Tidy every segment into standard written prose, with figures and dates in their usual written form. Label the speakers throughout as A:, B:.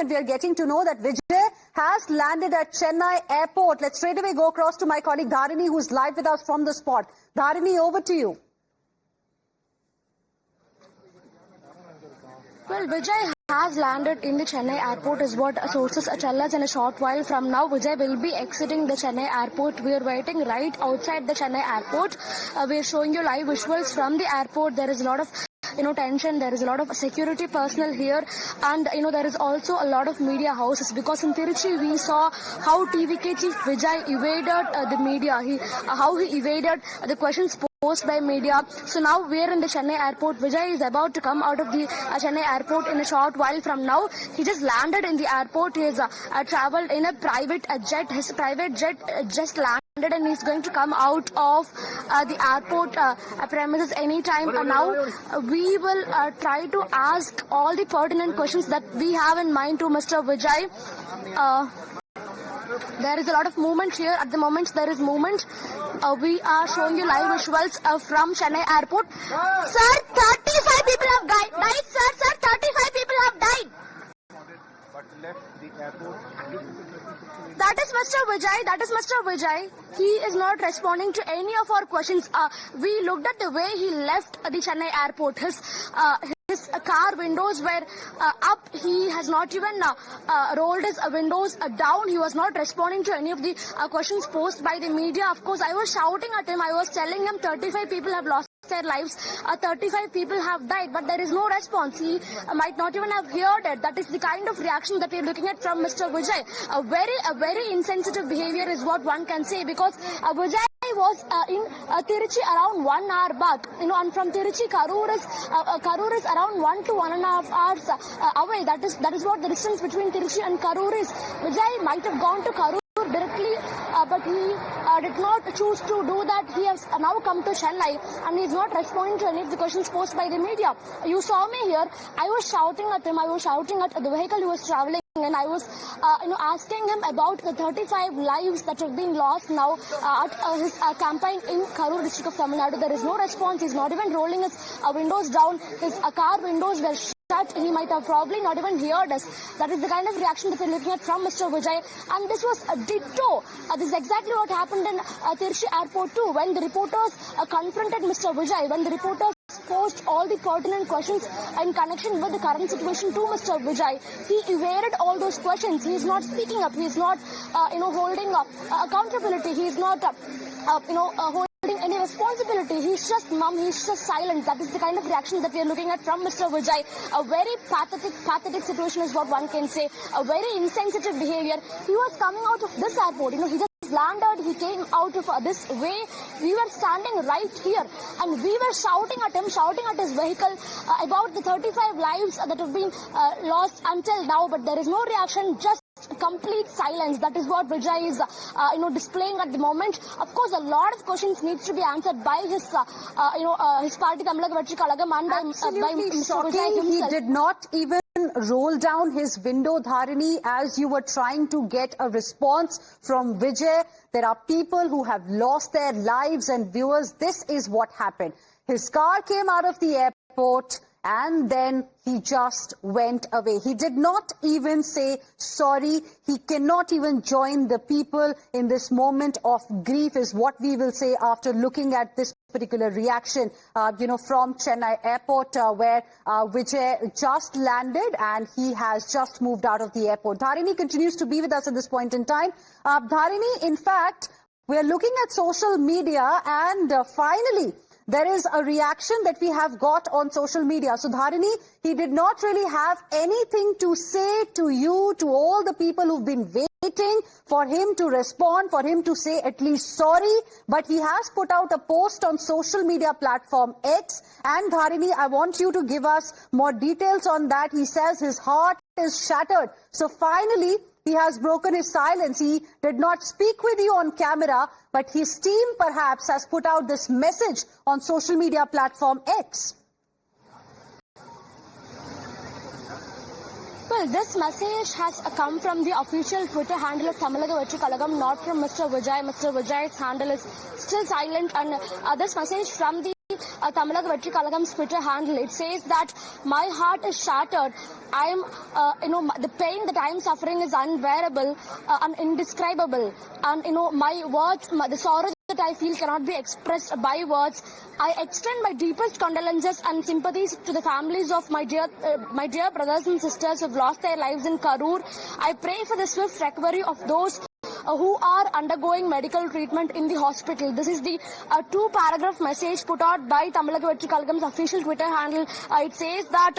A: we are getting to know that Vijay has landed at Chennai airport. Let's straight away go across to my colleague Dharini, who's live with us from the spot. Dharini, over to you.
B: Well, Vijay has landed in the Chennai airport is what sources tell us. In a short while from now, Vijay will be exiting the Chennai airport. We are waiting right outside the Chennai airport. We are showing you live visuals from the airport. There is a lot of tension. There is a lot of security personnel here, and there is also a lot of media houses, because in Tiruchi we saw how TVK chief Vijay evaded the media. How he evaded the questions posed by media. So now we are in the Chennai airport. Vijay is about to come out of the Chennai airport in a short while from now. He just landed in the airport. He has travelled in a private jet. His private jet just landed, and he's going to come out of the airport premises anytime now. We will try to ask all the pertinent questions that we have in mind to Mr. Vijay. There is a lot of movement here. At the moment, there is movement. We are showing you live visuals from Chennai airport. Sir, 35 people have died. Sir, 35 people have died.
C: But left the airport.
B: That is Mr. Vijay. He is not responding to any of our questions. We looked at the way he left the Chennai airport. His car windows were up. He has not even rolled his windows down. He was not responding to any of the questions posed by the media. Of course, I was shouting at him. I was telling him 35 people have lost their lives, 35 people have died, but there is no response. He might not even have heard it. That is the kind of reaction that we are looking at from Mr. Vijay. A very insensitive behavior is what one can say, because Vijay was in Tiruchi around 1 hour back, and from Tiruchi, Karur is around 1 to 1.5 hours away. That is what the distance between Tiruchi and Karur is. Vijay might have gone to Karur directly, but he did not choose to do that. He has now come to Chennai, and he is not responding to any of the questions posed by the media. You saw me here. I was shouting at him. I was shouting at the vehicle he was traveling, and I was asking him about the 35 lives that have been lost now at his campaign in Karur district of Tamil Nadu. There is no response. He's not even rolling his windows down. His car windows were shut. He might have probably not even heard us. That is the kind of reaction that we're looking at from Mr. Vijay. And this was ditto. This is exactly what happened in Tiruchi airport too, when the reporters confronted Mr. Vijay, when the reporters posed all the pertinent questions in connection with the current situation to Mr. Vijay. He evaded all those questions. He is not speaking up. He is not, holding accountability. He is not, holding any responsibility. He's just mum. He's just silent. That is the kind of reaction that we are looking at from Mr. Vijay. A very pathetic situation is what one can say. A very insensitive behavior. He was coming out of this airport. He just landed. He came out of this way. We were standing right here, and we were shouting at him, shouting at his vehicle about the 35 lives that have been lost until now. But there is no reaction. Just complete silence. That is what Vijay is, displaying at the moment. Of course, a lot of questions needs to be answered by his, his party, Tamil Nadu Vettri Kalagam, and by Mr. Vijay himself.
A: He did not even roll down his window, Dharini, as you were trying to get a response from Vijay. There are people who have lost their lives, and viewers, this is what happened. His car came out of the airport, and then he just went away. He did not even say sorry. He cannot even join the people in this moment of grief, is what we will say after looking at this particular reaction, from Chennai airport, where Vijay just landed and he has just moved out of the airport. Dharini continues to be with us at this point in time. Dharini, in fact, we are looking at social media, and finally, there is a reaction that we have got on social media. So, Dharini, he did not really have anything to say to you, to all the people who've been waiting for him to respond, for him to say at least sorry. But he has put out a post on social media platform X. And, Dharini, I want you to give us more details on that. He says his heart is shattered. So, finally, he has broken his silence. He did not speak with you on camera, but his team perhaps has put out this message on social media platform X.
B: Well, this message has come from the official Twitter handle of Tamil Nadu Vettri Kalagam, not from Mr. Vijay. Mr. Vijay's handle is still silent, and this message from the Tamilaka Vetri Kalagam's Twitter handle. It says that my heart is shattered. I am, the pain that I am suffering is unbearable and indescribable. And, my words, the sorrow that I feel cannot be expressed by words. I extend my deepest condolences and sympathies to the families of my dear brothers and sisters who have lost their lives in Karur. I pray for the swift recovery of those who are undergoing medical treatment in the hospital. This is the two-paragraph message put out by Tamilaka Vetri Kalagam's official Twitter handle. It says that,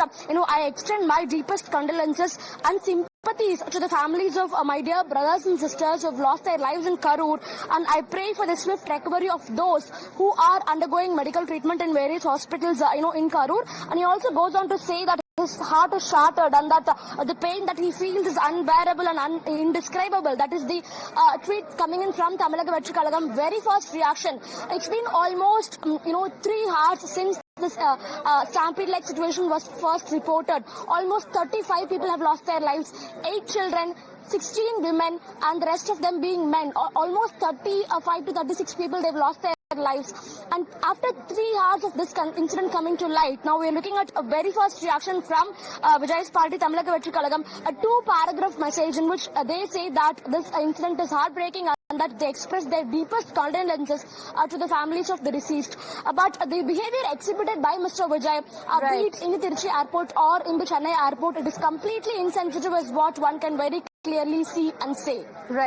B: I extend my deepest condolences and sympathies to the families of my dear brothers and sisters who have lost their lives in Karur, and I pray for the swift recovery of those who are undergoing medical treatment in various hospitals, in Karur. And he also goes on to say that his heart is shattered and that the pain that he feels is unbearable and indescribable. That is the tweet coming in from Tamilaka Vetri Kalagam. Very first reaction. It's been almost 3 hours since this stampede-like situation was first reported. Almost 35 people have lost their lives, 8 children, 16 women, and the rest of them being men. Almost 35 to 36 people, they've lost their lives. And after 3 hours of this incident coming to light, now we're looking at a very first reaction from Vijay's party, Tamilaka Vetri Kalagam, a 2-paragraph message in which they say that this incident is heartbreaking and that they express their deepest condolences to the families of the deceased. But the behavior exhibited by Mr. Vijay, be it in the Tiruchi airport or in the Chennai airport, it is completely insensitive, is what one can very clearly see and say.
A: Right.